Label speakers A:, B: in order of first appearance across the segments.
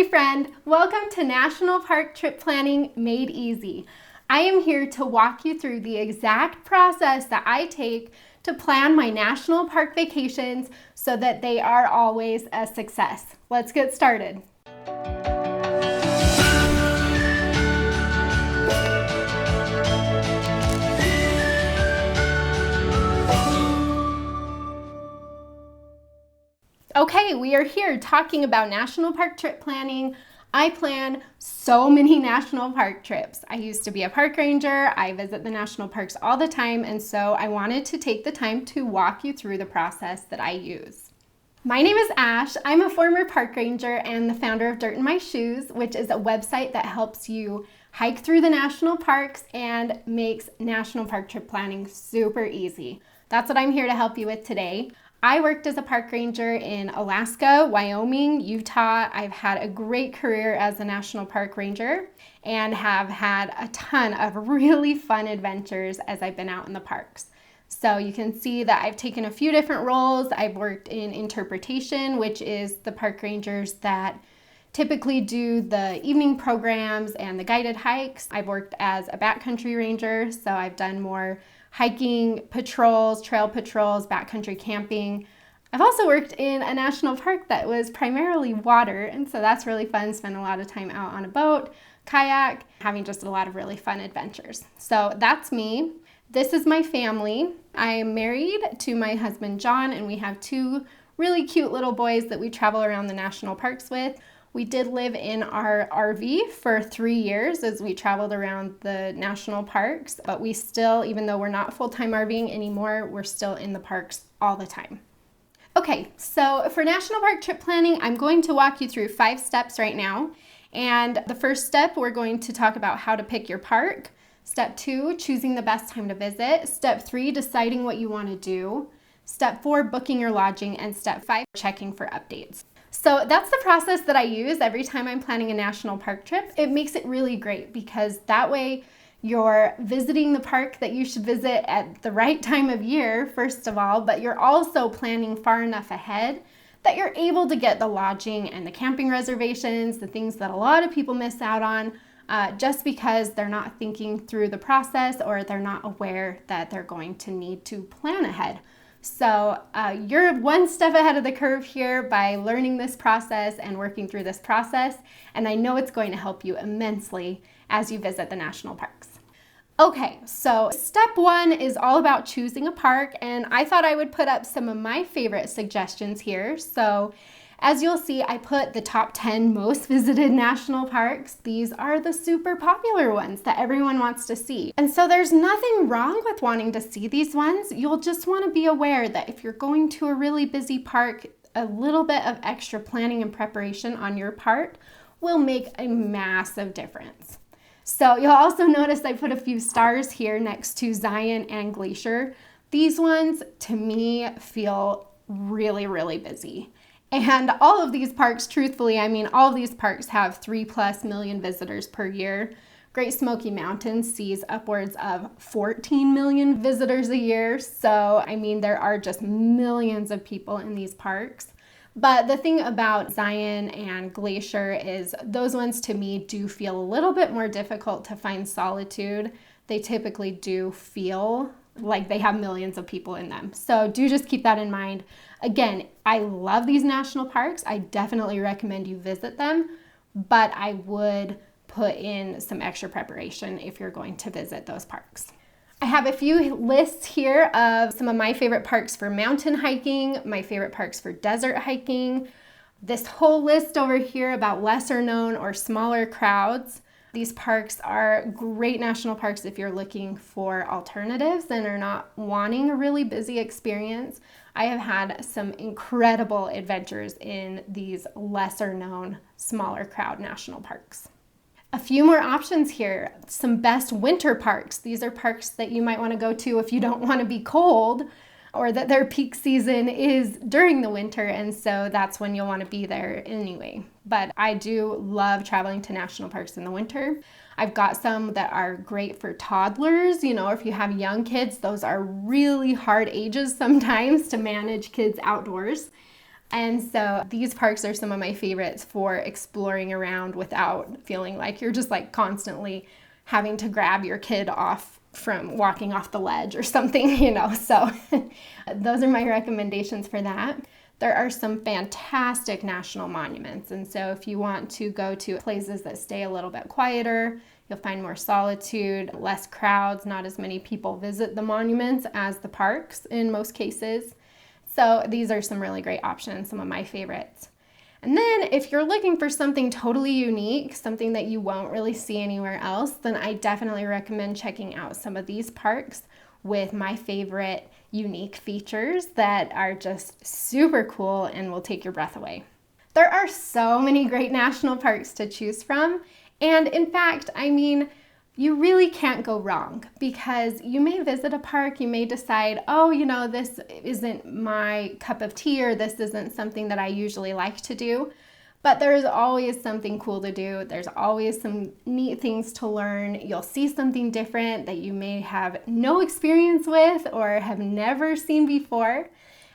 A: Hey friend, welcome to National Park Trip Planning Made Easy. I am here to walk you through the exact process that I take to plan my national park vacations so that they are always a success. Let's get started. Okay, we are here talking about national park trip planning. I plan so many national park trips. I used to be a park ranger. I visit the national parks all the time, and so I wanted to take the time to walk you through the process that I use. My name is Ash. I'm a former park ranger and the founder of Dirt in My Shoes, which is a website that helps you hike through the national parks and makes national park trip planning super easy. That's what I'm here to help you with today. I worked as a park ranger in Alaska, Wyoming, Utah. I've had a great career as a national park ranger and have had a ton of really fun adventures as I've been out in the parks. So you can see that I've taken a few different roles. I've worked in interpretation, which is the park rangers that typically do the evening programs and the guided hikes. I've worked as a backcountry ranger, so I've done more hiking patrols, trail patrols, backcountry camping. I've also worked in a national park that was primarily water, and so that's really fun. Spent a lot of time out on a boat, kayak, having just a lot of really fun adventures. So that's me. This is my family. I am married to my husband, John, and we have two really cute little boys that we travel around the national parks with. We did live in our RV for 3 years as we traveled around the national parks, but we still, even though we're not full-time RVing anymore, we're still in the parks all the time. Okay, so for national park trip planning, I'm going to walk you through 5 steps right now. And the first step, we're going to talk about how to pick your park. Step 2, choosing the best time to visit. Step 3, deciding what you want to do. Step 4, booking your lodging. And step 5, checking for updates. So that's the process that I use every time I'm planning a national park trip. It makes it really great because that way you're visiting the park that you should visit at the right time of year, first of all, but you're also planning far enough ahead that you're able to get the lodging and the camping reservations, the things that a lot of people miss out on just because they're not thinking through the process or they're not aware that they're going to need to plan ahead. So you're one step ahead of the curve here by learning this process and working through this process, and I know it's going to help you immensely as you visit the national parks. Okay, so step 1 is all about choosing a park, and I thought I would put up some of my favorite suggestions here. So as you'll see, I put the top 10 most visited national parks. These are the super popular ones that everyone wants to see. And so there's nothing wrong with wanting to see these ones. You'll just want to be aware that if you're going to a really busy park, a little bit of extra planning and preparation on your part will make a massive difference. So you'll also notice I put a few stars here next to Zion and Glacier. These ones, to me, feel really, really busy. And all of these parks, truthfully, all of these parks have 3+ million visitors per year. Great Smoky Mountains sees upwards of 14 million visitors a year. So, there are just millions of people in these parks. But the thing about Zion and Glacier is those ones to me do feel a little bit more difficult to find solitude. They typically do feel like they have millions of people in them. So do just keep that in mind. Again, I love these national parks. I definitely recommend you visit them, but I would put in some extra preparation if you're going to visit those parks. I have a few lists here of some of my favorite parks for mountain hiking, my favorite parks for desert hiking. This whole list over here about lesser known or smaller crowds. These parks are great national parks if you're looking for alternatives and are not wanting a really busy experience. I have had some incredible adventures in these lesser known, smaller crowd national parks. A few more options here. Some best winter parks. These are parks that you might want to go to if you don't want to be cold or that their peak season is during the winter, and so that's when you'll want to be there anyway. But I do love traveling to national parks in the winter. I've got some that are great for toddlers, if you have young kids, those are really hard ages sometimes to manage kids outdoors. And so these parks are some of my favorites for exploring around without feeling like you're just like constantly having to grab your kid off from walking off the ledge or something, So those are my recommendations for that. There are some fantastic national monuments. And so if you want to go to places that stay a little bit quieter, you'll find more solitude, less crowds, not as many people visit the monuments as the parks in most cases. So these are some really great options, some of my favorites. And then if you're looking for something totally unique, something that you won't really see anywhere else, then I definitely recommend checking out some of these parks with my favorite unique features that are just super cool and will take your breath away. There are so many great national parks to choose from. And in fact, you really can't go wrong, because you may visit a park, you may decide, this isn't my cup of tea, or this isn't something that I usually like to do. But there's always something cool to do. There's always some neat things to learn. You'll see something different that you may have no experience with or have never seen before.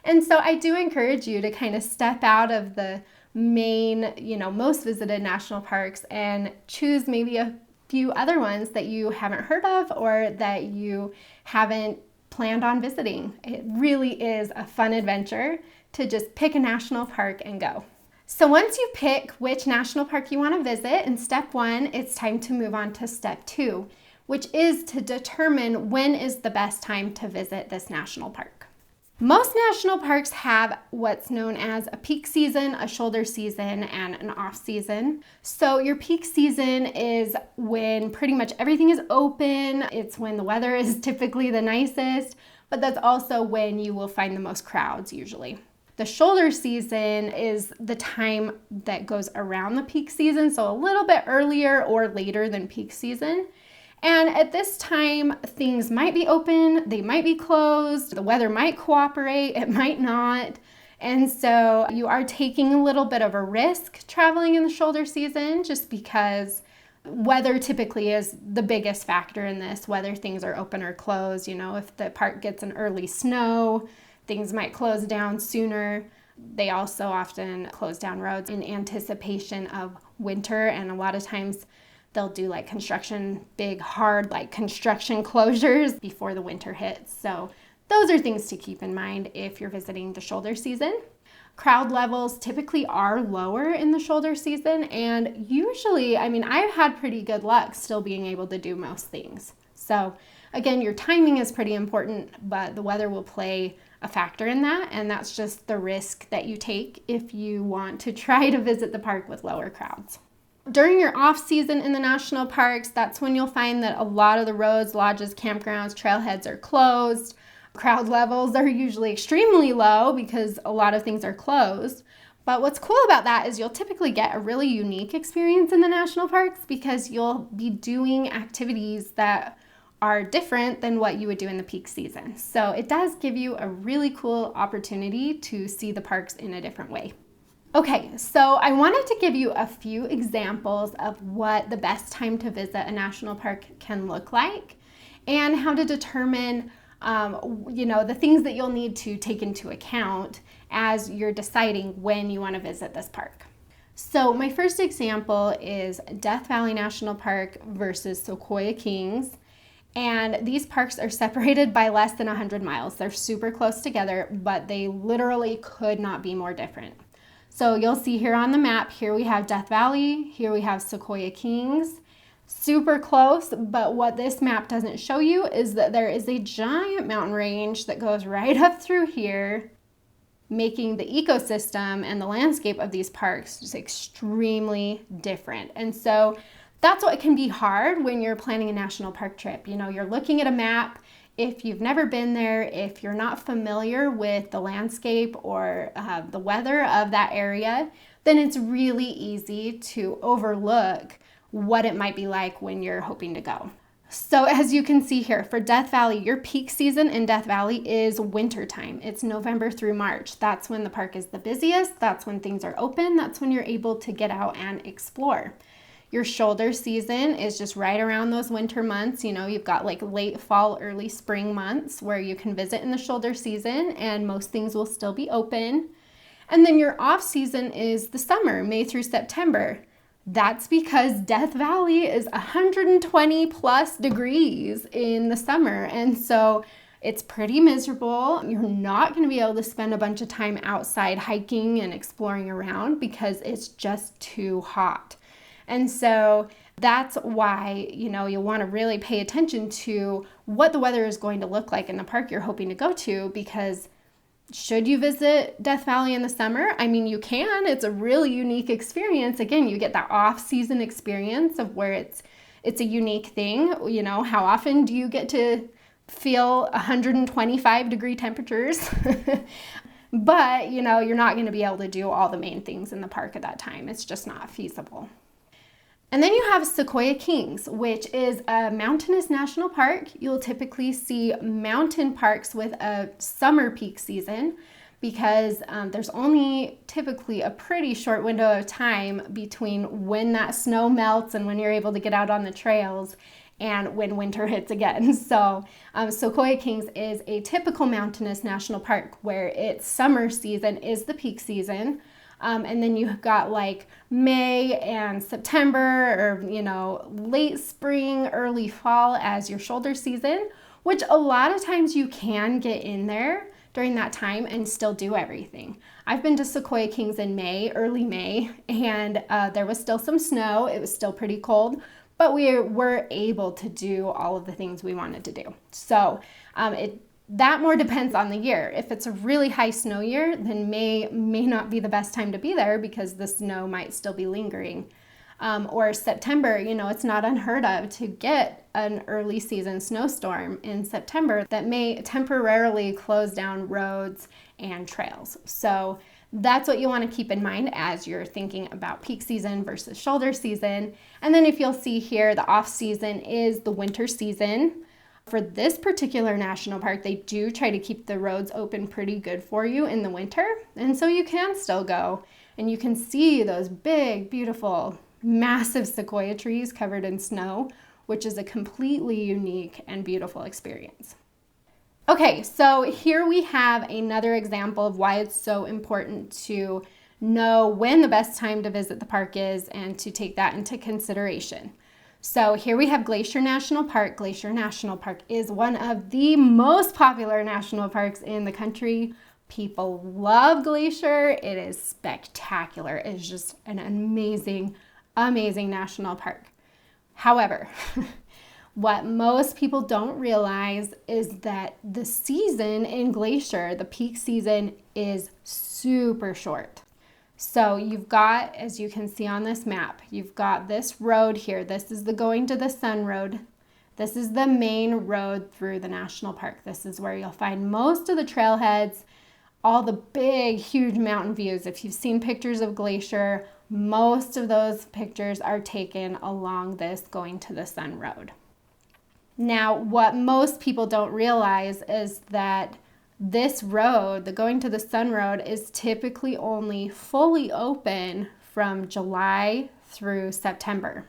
A: And so I do encourage you to kind of step out of the main, most visited national parks and choose maybe a few other ones that you haven't heard of or that you haven't planned on visiting. It really is a fun adventure to just pick a national park and go. So once you pick which national park you want to visit in step 1, it's time to move on to step 2, which is to determine when is the best time to visit this national park. Most national parks have what's known as a peak season, a shoulder season, and an off season. So your peak season is when pretty much everything is open. It's when the weather is typically the nicest, but that's also when you will find the most crowds usually. The shoulder season is the time that goes around the peak season, so a little bit earlier or later than peak season. And at this time, things might be open, they might be closed, the weather might cooperate, it might not. And so you are taking a little bit of a risk traveling in the shoulder season, just because weather typically is the biggest factor in this, whether things are open or closed. If the park gets an early snow, things might close down sooner. They also often close down roads in anticipation of winter, and a lot of times they'll do big, hard, construction closures before the winter hits. So those are things to keep in mind if you're visiting the shoulder season. Crowd levels typically are lower in the shoulder season, and usually, I've had pretty good luck still being able to do most things. So again, your timing is pretty important, but the weather will play a factor in that, and that's just the risk that you take if you want to try to visit the park with lower crowds. During your off season in the national parks, that's when you'll find that a lot of the roads, lodges, campgrounds, trailheads are closed. Crowd levels are usually extremely low because a lot of things are closed. But what's cool about that is you'll typically get a really unique experience in the national parks, because you'll be doing activities that are different than what you would do in the peak season. So it does give you a really cool opportunity to see the parks in a different way. Okay, so I wanted to give you a few examples of what the best time to visit a national park can look like, and how to determine the things that you'll need to take into account as you're deciding when you want to visit this park. So my first example is Death Valley National Park versus Sequoia Kings. And these parks are separated by less than 100 miles. They're super close together, but they literally could not be more different. So you'll see here on the map, here we have Death Valley, here we have Sequoia Kings. Super close, but what this map doesn't show you is that there is a giant mountain range that goes right up through here, making the ecosystem and the landscape of these parks just extremely different. And so that's what can be hard when you're planning a national park trip. You're looking at a map. If you've never been there, if you're not familiar with the landscape or the weather of that area, then it's really easy to overlook what it might be like when you're hoping to go. So as you can see here, for Death Valley, your peak season in Death Valley is wintertime. It's November through March. That's when the park is the busiest. That's when things are open. That's when you're able to get out and explore. Your shoulder season is just right around those winter months. You've got late fall, early spring months where you can visit in the shoulder season, and most things will still be open. And then your off season is the summer, May through September. That's because Death Valley is 120 plus degrees in the summer. And so it's pretty miserable. You're not going to be able to spend a bunch of time outside hiking and exploring around because it's just too hot. And so that's why, you'll want to really pay attention to what the weather is going to look like in the park you're hoping to go to, because should you visit Death Valley in the summer? I mean, you can. It's a really unique experience. Again, you get that off-season experience of where it's a unique thing. How often do you get to feel 125 degree temperatures? But, you're not going to be able to do all the main things in the park at that time. It's just not feasible. And then you have Sequoia Kings, which is a mountainous national park. You'll typically see mountain parks with a summer peak season because there's only typically a pretty short window of time between when that snow melts and when you're able to get out on the trails and when winter hits again. So Sequoia Kings is a typical mountainous national park where its summer season is the peak season. And then you've got like May and September, or, late spring, early fall as your shoulder season, which a lot of times you can get in there during that time and still do everything. I've been to Sequoia Kings in May, early May, and there was still some snow. It was still pretty cold, but we were able to do all of the things we wanted to do. So that more depends on the year. If it's a really high snow year, then May not be the best time to be there because the snow might still be lingering. Or September, it's not unheard of to get an early season snowstorm in September that may temporarily close down roads and trails. So that's what you want to keep in mind as you're thinking about peak season versus shoulder season. And then if you'll see here, the off season is the winter season. For this particular national park, they do try to keep the roads open pretty good for you in the winter. And so you can still go and you can see those big, beautiful, massive sequoia trees covered in snow, which is a completely unique and beautiful experience. Okay, so here we have another example of why it's so important to know when the best time to visit the park is and to take that into consideration. So here we have Glacier National Park. Glacier National Park is one of the most popular national parks in the country. People love Glacier. It is spectacular. It's just an amazing, amazing national park. However, what most people don't realize is that the season in Glacier, the peak season, is super short. So you've got, as you can see on this map, you've got this road here. This is the Going to the Sun Road. This is the main road through the national park. This is where you'll find most of the trailheads, all the big, huge mountain views. If you've seen pictures of Glacier, most of those pictures are taken along this Going to the Sun Road. Now, what most people don't realize is that this road, the Going to the Sun Road, is typically only fully open from July through September.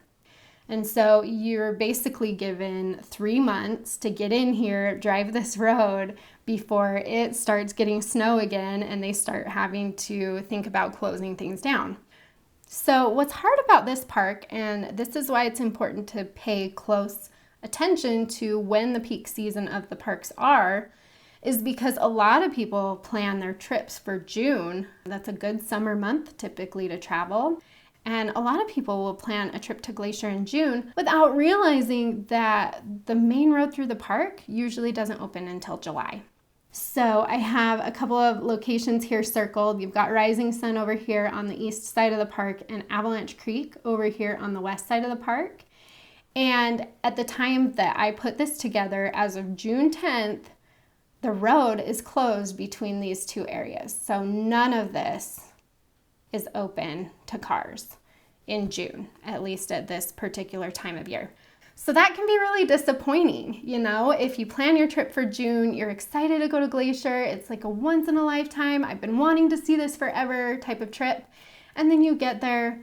A: And so you're basically given 3 months to get in here, drive this road before it starts getting snow again and they start having to think about closing things down. So what's hard about this park, and this is why it's important to pay close attention to when the peak season of the parks are, is because a lot of people plan their trips for June. That's a good summer month typically to travel. And a lot of people will plan a trip to Glacier in June without realizing that the main road through the park usually doesn't open until July. So I have a couple of locations here circled. You've got Rising Sun over here on the east side of the park and Avalanche Creek over here on the west side of the park. And at the time that I put this together, as of June 10th, the road is closed between these two areas. So none of this is open to cars in June, at least at this particular time of year. So that can be really disappointing, if you plan your trip for June, you're excited to go to Glacier, it's like a once in a lifetime, I've been wanting to see this forever type of trip, and then you get there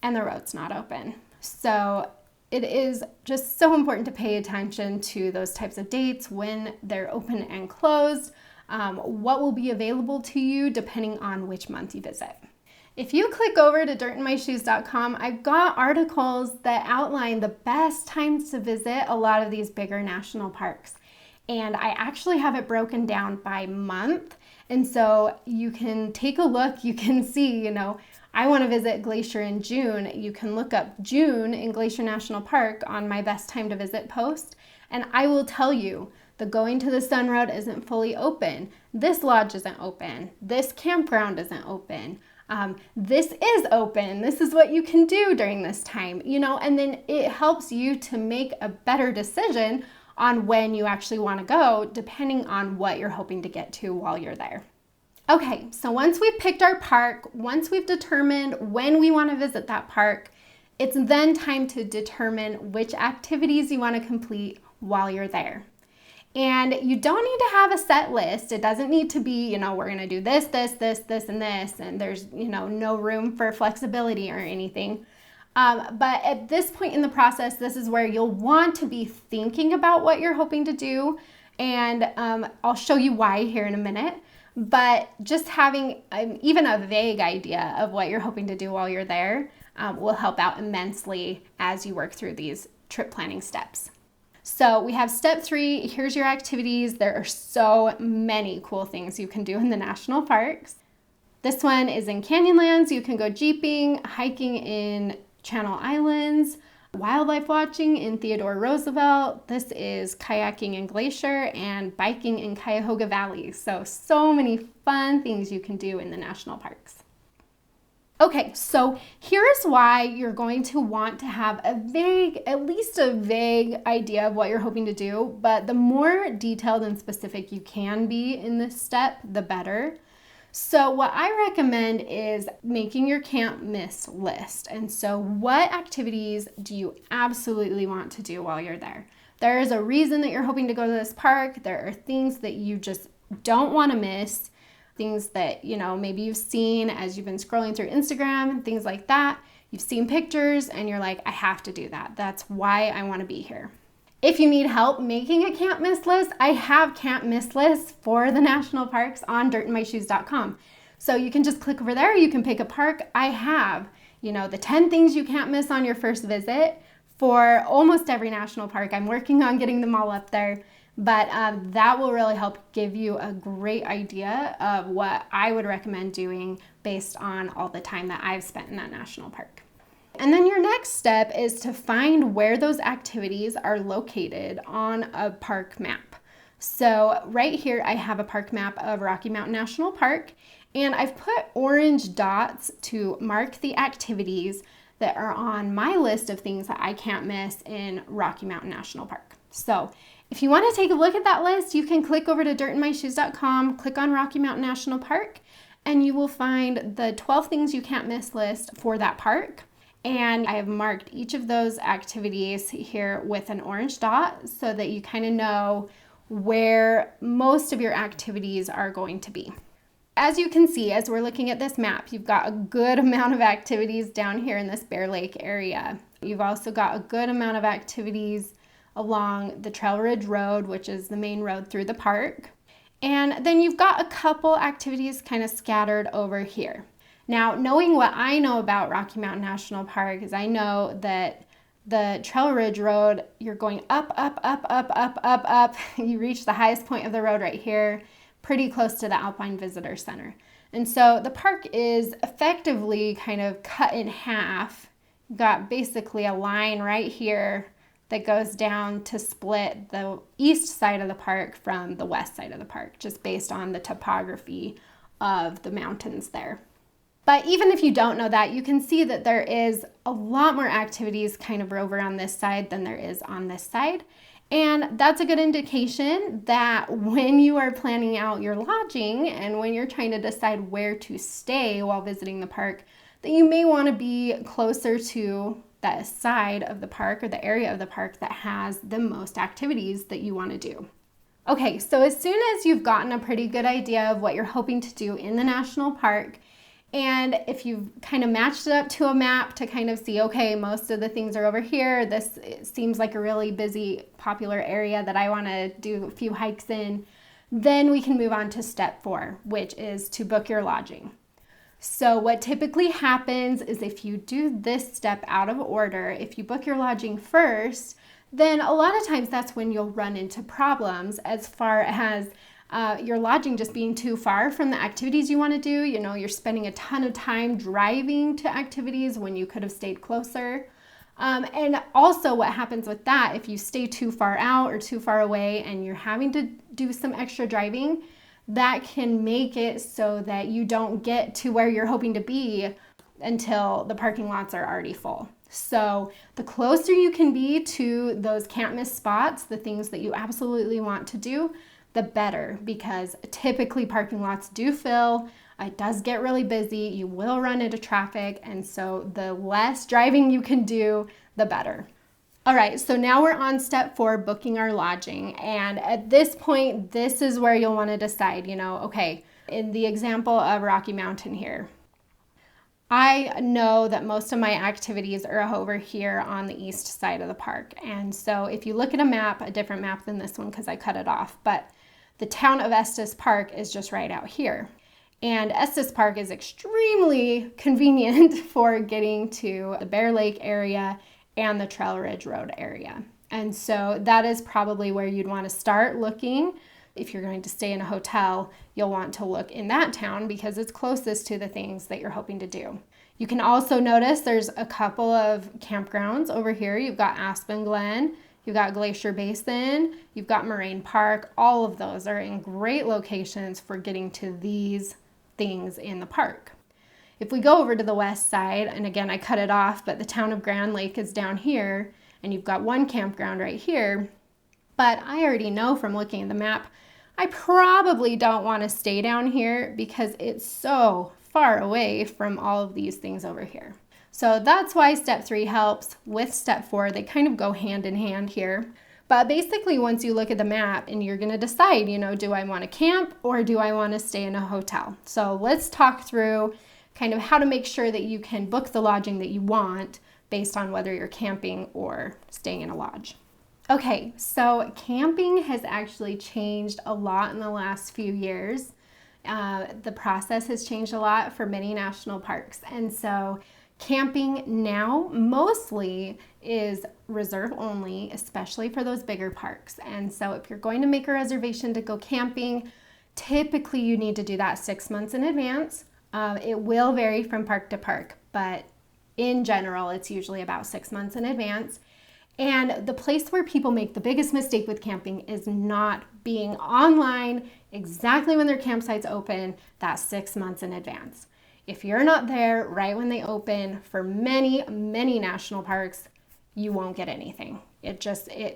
A: and the road's not open. So it is just so important to pay attention to those types of dates when they're open and closed. what will be available to you depending on which month you visit. If you click over to dirtinmyshoes.com, I've got articles that outline the best times to visit a lot of these bigger national parks. And I actually have it broken down by month. And so you can take a look, you can see, I want to visit Glacier in June. You can look up June in Glacier National Park on my best time to visit post. And I will tell you, the Going to the Sun Road isn't fully open. This lodge isn't open. This campground isn't open. This is open. This is what you can do during this time, and then it helps you to make a better decision on when you actually want to go, depending on what you're hoping to get to while you're there. Okay, so once we've picked our park, once we've determined when we want to visit that park, it's then time to determine which activities you want to complete while you're there. And you don't need to have a set list. It doesn't need to be, we're going to do this, this, this, this, and this, and there's, no room for flexibility or anything. But at this point in the process, this is where you'll want to be thinking about what you're hoping to do. And I'll show you why here in a minute. But just having even a vague idea of what you're hoping to do while you're there will help out immensely as you work through these trip planning steps. So we have step 3, here's your activities. There are so many cool things you can do in the national parks. This one is in Canyonlands. You can go jeeping, hiking in Channel Islands, wildlife watching in Theodore Roosevelt. This is kayaking in Glacier and biking in Cuyahoga Valley. So many fun things you can do in the national parks. Okay, so here's why you're going to want to have at least a vague idea of what you're hoping to do, but the more detailed and specific you can be in this step, the better. So what I recommend is making your can't miss list. And so what activities do you absolutely want to do while you're there? There is a reason that you're hoping to go to this park. There are things that you just don't want to miss. Things that, maybe you've seen as you've been scrolling through Instagram and things like that. You've seen pictures and you're like, I have to do that. That's why I want to be here. If you need help making a can't miss list, I have can't miss lists for the national parks on dirtinmyshoes.com. So you can just click over there. You can pick a park. I have, the 10 things you can't miss on your first visit for almost every national park. I'm working on getting them all up there. But that will really help give you a great idea of what I would recommend doing based on all the time that I've spent in that national park. And then your next step is to find where those activities are located on a park map. So right here, I have a park map of Rocky Mountain National Park, and I've put orange dots to mark the activities that are on my list of things that I can't miss in Rocky Mountain National Park. So if you want to take a look at that list, you can click over to dirtinmyshoes.com, click on Rocky Mountain National Park, and you will find the 12 things you can't miss list for that park. And I have marked each of those activities here with an orange dot so that you kind of know where most of your activities are going to be. As you can see, as we're looking at this map, you've got a good amount of activities down here in this Bear Lake area. You've also got a good amount of activities along the Trail Ridge Road, which is the main road through the park. And then you've got a couple activities kind of scattered over here. Now, knowing what I know about Rocky Mountain National Park is I know that the Trail Ridge Road, you're going up, up, up, up, up, up, up. You reach the highest point of the road right here, pretty close to the Alpine Visitor Center. And so the park is effectively kind of cut in half. You've got basically a line right here that goes down to split the east side of the park from the west side of the park, just based on the topography of the mountains there. But even if you don't know that, you can see that there is a lot more activities kind of over on this side than there is on this side. And that's a good indication that when you are planning out your lodging and when you're trying to decide where to stay while visiting the park, that you may want to be closer to that side of the park or the area of the park that has the most activities that you want to do. Okay, so as soon as you've gotten a pretty good idea of what you're hoping to do in the national park, and if you've kind of matched it up to a map to kind of see, okay, most of the things are over here, this seems like a really busy, popular area that I want to do a few hikes in, Then we can move on to step 4, which is to book your lodging. So what typically happens is if you do this step out of order, if you book your lodging first, then a lot of times that's when you'll run into problems as far as your lodging just being too far from the activities you want to do. You know, you're spending a ton of time driving to activities when you could have stayed closer. And also what happens with that, if you stay too far out or too far away and you're having to do some extra driving, that can make it so that you don't get to where you're hoping to be until the parking lots are already full. So the closer you can be to those can't miss spots, the things that you absolutely want to do, the better, because typically parking lots do fill. It does get really busy. You will run into traffic. And so the less driving you can do, the better. All right, so now we're on step 4, booking our lodging. And at this point, this is where you'll want to decide, okay, in the example of Rocky Mountain here, I know that most of my activities are over here on the east side of the park. And so if you look at a map, a different map than this one because I cut it off, but the town of Estes Park is just right out here. And Estes Park is extremely convenient for getting to the Bear Lake area and the Trail Ridge Road area. And so that is probably where you'd want to start looking. If you're going to stay in a hotel, you'll want to look in that town because it's closest to the things that you're hoping to do. You can also notice there's a couple of campgrounds over here. You've got Aspen Glen, you've got Glacier Basin, you've got Moraine Park. All of those are in great locations for getting to these things in the park. If we go over to the west side, and again, I cut it off, but the town of Grand Lake is down here, and you've got one campground right here. But I already know from looking at the map, I probably don't want to stay down here because it's so far away from all of these things over here. So that's why step 3 helps with step 4. They kind of go hand in hand here. But basically, once you look at the map and you're going to decide, do I want to camp or do I want to stay in a hotel? So let's talk through kind of how to make sure that you can book the lodging that you want based on whether you're camping or staying in a lodge. Okay, so camping has actually changed a lot in the last few years. The process has changed a lot for many national parks. And so camping now mostly is reserve only, especially for those bigger parks. And so if you're going to make a reservation to go camping, typically you need to do that 6 months in advance. It will vary from park to park, but in general, it's usually about 6 months in advance. And the place where people make the biggest mistake with camping is not being online exactly when their campsite's open that 6 months in advance. If you're not there right when they open for many, many national parks, you won't get anything.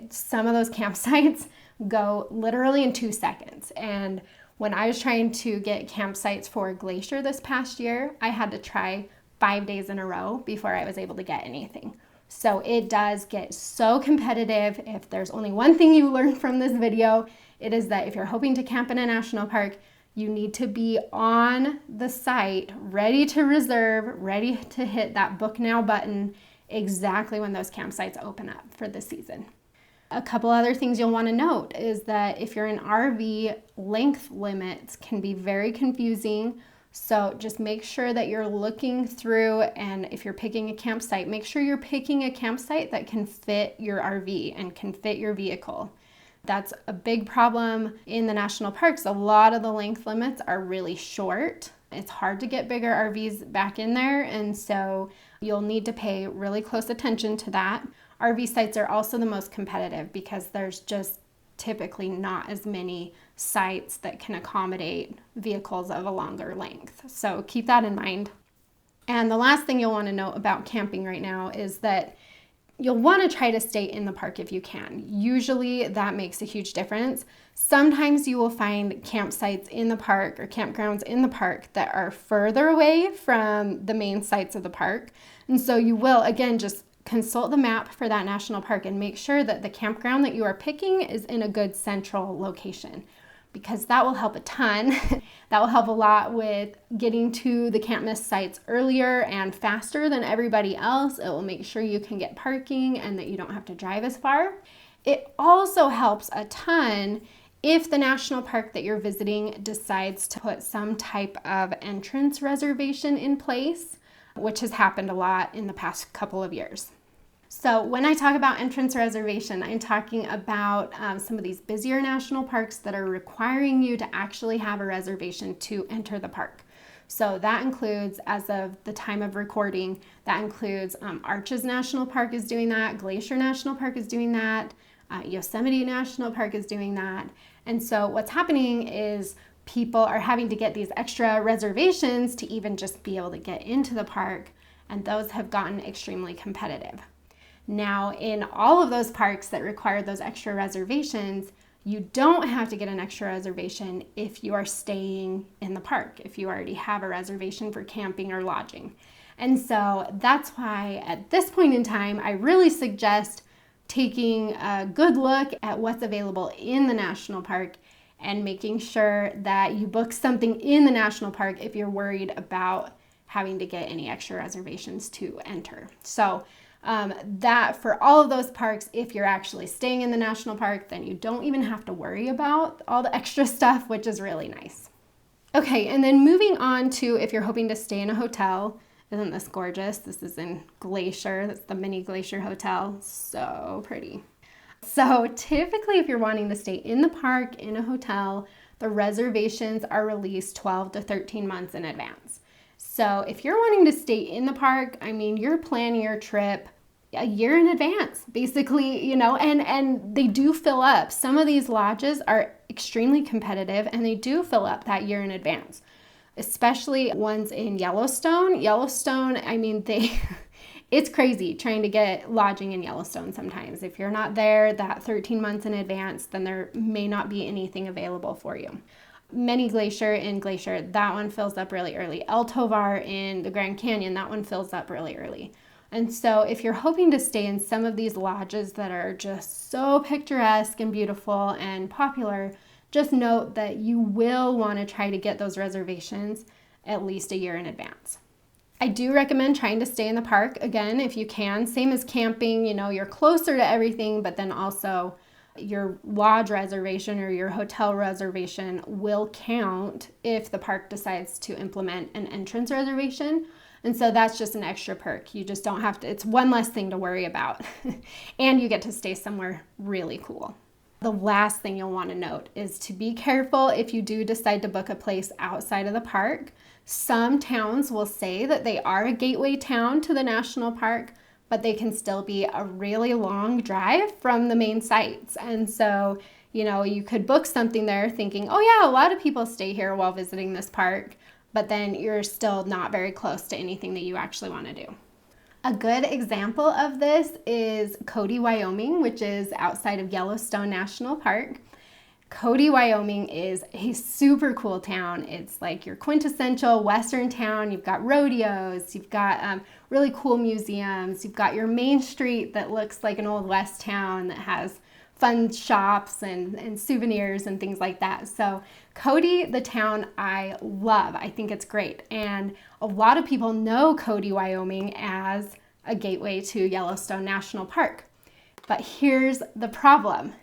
A: Some of those campsites go literally in 2 seconds. And when I was trying to get campsites for Glacier this past year, I had to try 5 days in a row before I was able to get anything. So it does get so competitive. If there's only one thing you learn from this video, it is that if you're hoping to camp in a national park, you need to be on the site, ready to reserve, ready to hit that book now button exactly when those campsites open up for the season. A couple other things you'll want to note is that if you're in RV, length limits can be very confusing. So just make sure that you're looking through, and if you're picking a campsite, make sure you're picking a campsite that can fit your RV and can fit your vehicle. That's a big problem in the national parks. A lot of the length limits are really short. It's hard to get bigger RVs back in there, and so you'll need to pay really close attention to that. RV sites are also the most competitive because there's just typically not as many sites that can accommodate vehicles of a longer length. So keep that in mind. And the last thing you'll want to know about camping right now is that you'll want to try to stay in the park if you can. Usually that makes a huge difference. Sometimes you will find campsites in the park or campgrounds in the park that are further away from the main sites of the park. And so you will, again, just consult the map for that national park and make sure that the campground that you are picking is in a good central location, because that will help a ton. That will help a lot with getting to the can't miss sites earlier and faster than everybody else. It will make sure you can get parking and that you don't have to drive as far. It also helps a ton If the national park that you're visiting decides to put some type of entrance reservation in place, which has happened a lot in the past couple of years. So when I talk about entrance reservation, I'm talking about some of these busier national parks that are requiring you to actually have a reservation to enter the park. So that includes, as of the time of recording, that includes Arches National Park is doing that, Glacier National Park is doing that, Yosemite National Park is doing that. And so what's happening is people are having to get these extra reservations to even just be able to get into the park, and those have gotten extremely competitive. Now, in all of those parks that require those extra reservations, you don't have to get an extra reservation if you are staying in the park, if you already have a reservation for camping or lodging. And so that's why at this point in time, I really suggest taking a good look at what's available in the national park and making sure that you book something in the national park if you're worried about having to get any extra reservations to enter. So that for all of those parks, if you're actually staying in the national park, then you don't even have to worry about all the extra stuff, which is really nice. Okay, and then moving on to if you're hoping to stay in a hotel. Isn't this gorgeous? This is in Glacier. That's the mini Glacier Hotel. So pretty. So typically if you're wanting to stay in the park in a hotel, the reservations are released 12 to 13 months in advance. So if you're wanting to stay in the park, I mean, you're planning your trip a year in advance, basically, and they do fill up. Some of these lodges are extremely competitive and they do fill up that year in advance, especially ones in Yellowstone. I mean, it's crazy trying to get lodging in Yellowstone sometimes. If you're not there that 13 months in advance, then there may not be anything available for you. Mini Glacier in Glacier, that one fills up really early. El Tovar in the Grand Canyon, that one fills up really early. And so if you're hoping to stay in some of these lodges that are just so picturesque and beautiful and popular, just note that you will want to try to get those reservations at least a year in advance. I do recommend trying to stay in the park, again, if you can. Same as camping, you're closer to everything, but then also your lodge reservation or your hotel reservation will count if the park decides to implement an entrance reservation. And so that's just an extra perk. You just don't have to, it's one less thing to worry about. And you get to stay somewhere really cool. The last thing you'll want to note is to be careful if you do decide to book a place outside of the park. Some towns will say that they are a gateway town to the national park, but they can still be a really long drive from the main sites. And so, you could book something there thinking, oh yeah, a lot of people stay here while visiting this park, but then you're still not very close to anything that you actually want to do. A good example of this is Cody, Wyoming, which is outside of Yellowstone National Park. Cody, Wyoming is a super cool town. It's like your quintessential Western town. You've got rodeos, you've got really cool museums, you've got your main street that looks like an old West town that has fun shops and souvenirs and things like that. So Cody, the town, I love. I think it's great. And a lot of people know Cody, Wyoming as a gateway to Yellowstone National Park. But here's the problem.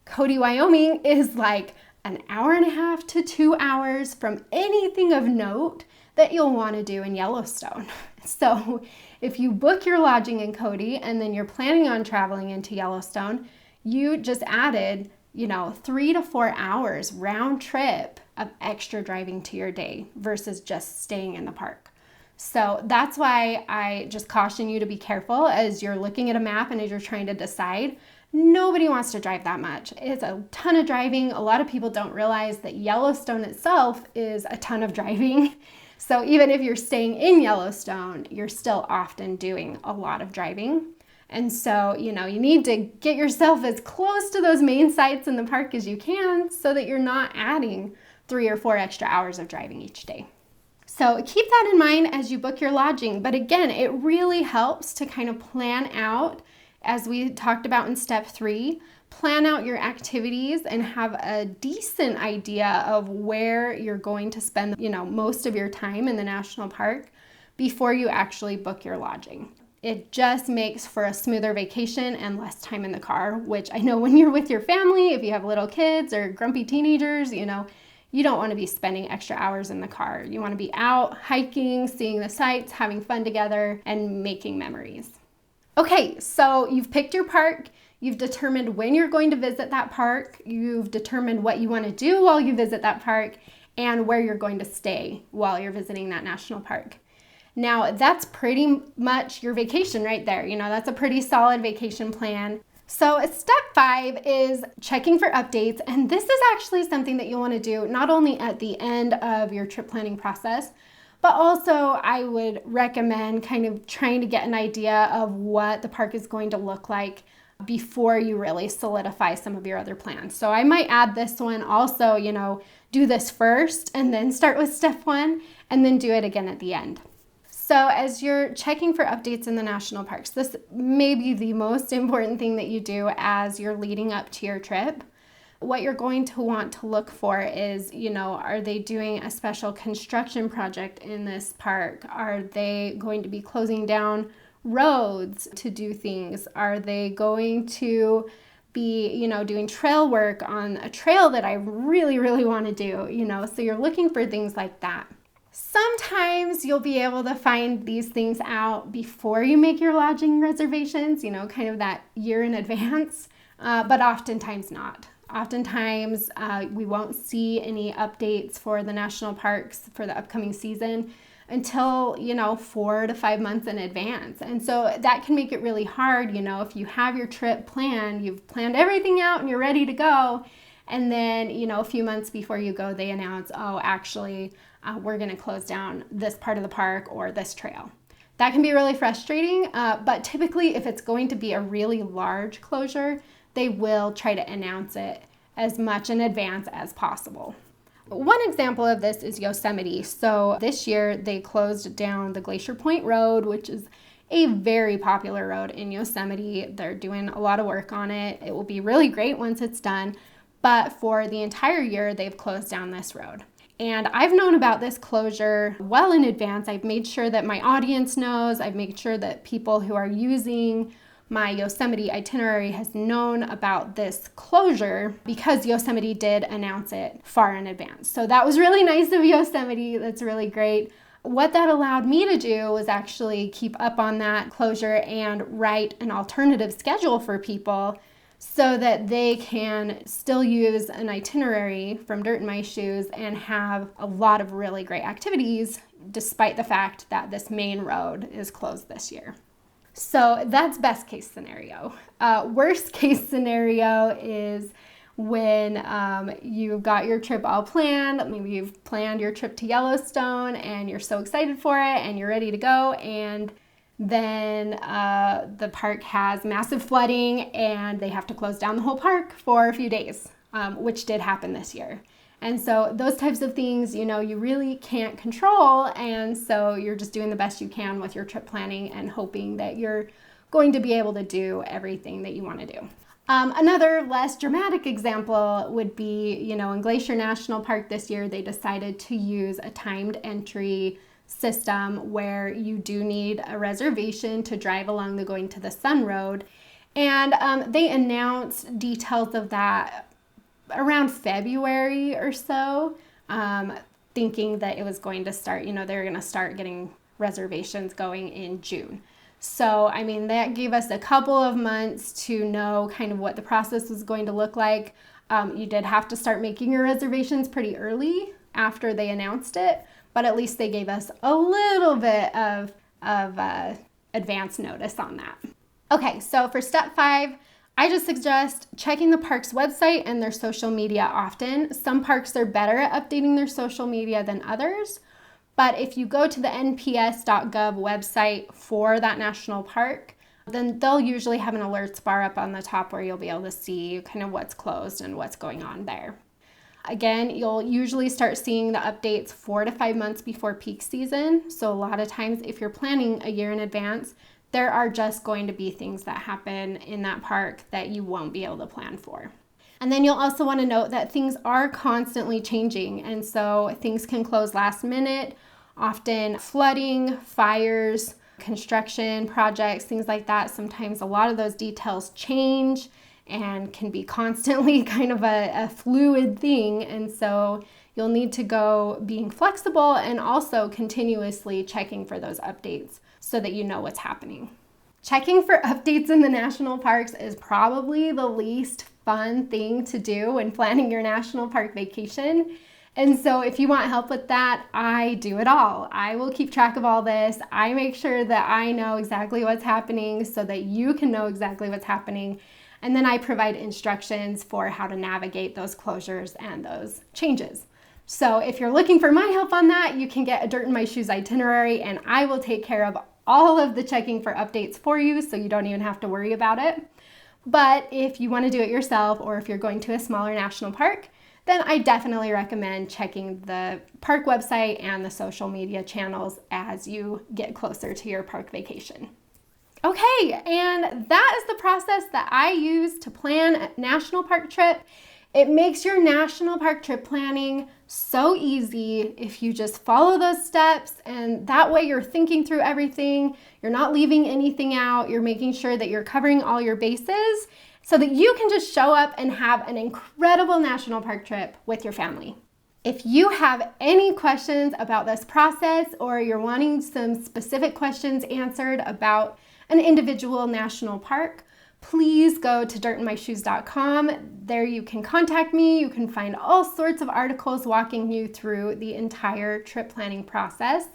A: Cody, Wyoming is like an hour and a half to 2 hours from anything of note that you'll want to do in Yellowstone. So if you book your lodging in Cody and then you're planning on traveling into Yellowstone, you just added, 3 to 4 hours round trip of extra driving to your day versus just staying in the park. So that's why I just caution you to be careful as you're looking at a map and as you're trying to decide. Nobody wants to drive that much. It's a ton of driving. A lot of people don't realize that Yellowstone itself is a ton of driving. So even if you're staying in Yellowstone, you're still often doing a lot of driving. And so, you need to get yourself as close to those main sites in the park as you can so that you're not adding 3 or 4 extra hours of driving each day. So keep that in mind as you book your lodging. But again, it really helps to kind of plan out, as we talked about in step 3, plan out your activities and have a decent idea of where you're going to spend, most of your time in the national park before you actually book your lodging. It just makes for a smoother vacation and less time in the car, which I know when you're with your family, if you have little kids or grumpy teenagers, you don't want to be spending extra hours in the car. You want to be out hiking, seeing the sights, having fun together, and making memories. Okay, so you've picked your park. You've determined when you're going to visit that park. You've determined what you want to do while you visit that park and where you're going to stay while you're visiting that national park. Now, that's pretty much your vacation right there. That's a pretty solid vacation plan. So step 5 is checking for updates. And this is actually something that you'll want to do not only at the end of your trip planning process, but also I would recommend kind of trying to get an idea of what the park is going to look like before you really solidify some of your other plans. So I might add this one also, do this first and then start with step 1 and then do it again at the end. So as you're checking for updates in the national parks, this may be the most important thing that you do as you're leading up to your trip. What you're going to want to look for is, are they doing a special construction project in this park? Are they going to be closing down roads to do things? Are they going to be, doing trail work on a trail that I really, really want to do, so you're looking for things like that. Sometimes you'll be able to find these things out before you make your lodging reservations, kind of that year in advance, but oftentimes not. Oftentimes we won't see any updates for the national parks for the upcoming season until, 4 to 5 months in advance. And so that can make it really hard, if you have your trip planned, you've planned everything out and you're ready to go. And then, a few months before you go, they announce, actually, we're going to close down this part of the park or this trail. That can be really frustrating, but typically if it's going to be a really large closure, they will try to announce it as much in advance as possible. One example of this is Yosemite. So this year they closed down the Glacier Point Road, which is a very popular road in Yosemite. They're doing a lot of work on it. It will be really great once it's done. But for the entire year, they've closed down this road. And I've known about this closure well in advance. I've made sure that my audience knows. I've made sure that people who are using my Yosemite itinerary has known about this closure because Yosemite did announce it far in advance. So that was really nice of Yosemite. That's really great. What that allowed me to do was actually keep up on that closure and write an alternative schedule for people so that they can still use an itinerary from Dirt in My Shoes and have a lot of really great activities despite the fact that this main road is closed this year. So that's best case scenario. Worst case scenario is when you've got your trip all planned. Maybe you've planned your trip to Yellowstone and you're so excited for it and you're ready to go, and then the park has massive flooding and they have to close down the whole park for a few days, which did happen this year. And so those types of things, you really can't control. And so you're just doing the best you can with your trip planning and hoping that you're going to be able to do everything that you want to do. Another less dramatic example would be, in Glacier National Park this year, they decided to use a timed entry system where you do need a reservation to drive along the Going to the Sun Road. And they announced details of that around February or so, thinking that it was going to start, they were going to start getting reservations going in June. So, that gave us a couple of months to know kind of what the process was going to look like. You did have to start making your reservations pretty early after they announced it, but at least they gave us a little bit of advance notice on that. Okay, so for step 5, I just suggest checking the park's website and their social media often. Some parks are better at updating their social media than others, but if you go to the nps.gov website for that national park, then they'll usually have an alerts bar up on the top where you'll be able to see kind of what's closed and what's going on there. Again, you'll usually start seeing the updates 4 to 5 months before peak season. So a lot of times if you're planning a year in advance, there are just going to be things that happen in that park that you won't be able to plan for. And then you'll also want to note that things are constantly changing. And so things can close last minute, often flooding, fires, construction projects, things like that. Sometimes a lot of those details change and can be constantly kind of a fluid thing. And so you'll need to go being flexible and also continuously checking for those updates so that you know what's happening. Checking for updates in the national parks is probably the least fun thing to do when planning your national park vacation. And so if you want help with that, I do it all. I will keep track of all this. I make sure that I know exactly what's happening so that you can know exactly what's happening. And then I provide instructions for how to navigate those closures and those changes. So if you're looking for my help on that, you can get a Dirt in My Shoes itinerary, and I will take care of all of the checking for updates for you so you don't even have to worry about it. But if you want to do it yourself, or if you're going to a smaller national park, then I definitely recommend checking the park website and the social media channels as you get closer to your park vacation. Okay, and that is the process that I use to plan a national park trip. It makes your national park trip planning so easy if you just follow those steps, and that way you're thinking through everything, you're not leaving anything out, you're making sure that you're covering all your bases so that you can just show up and have an incredible national park trip with your family. If you have any questions about this process, or you're wanting some specific questions answered about an individual national park, please go to dirtinmyshoes.com. There you can contact me. You can find all sorts of articles walking you through the entire trip planning process.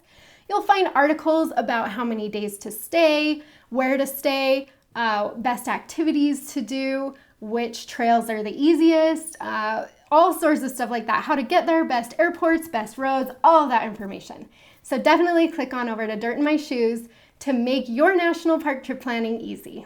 A: You'll find articles about how many days to stay, where to stay, best activities to do, which trails are the easiest, all sorts of stuff like that, how to get there, best airports, best roads, all of that information. So definitely click on over to Dirt in My Shoes to make your national park trip planning easy.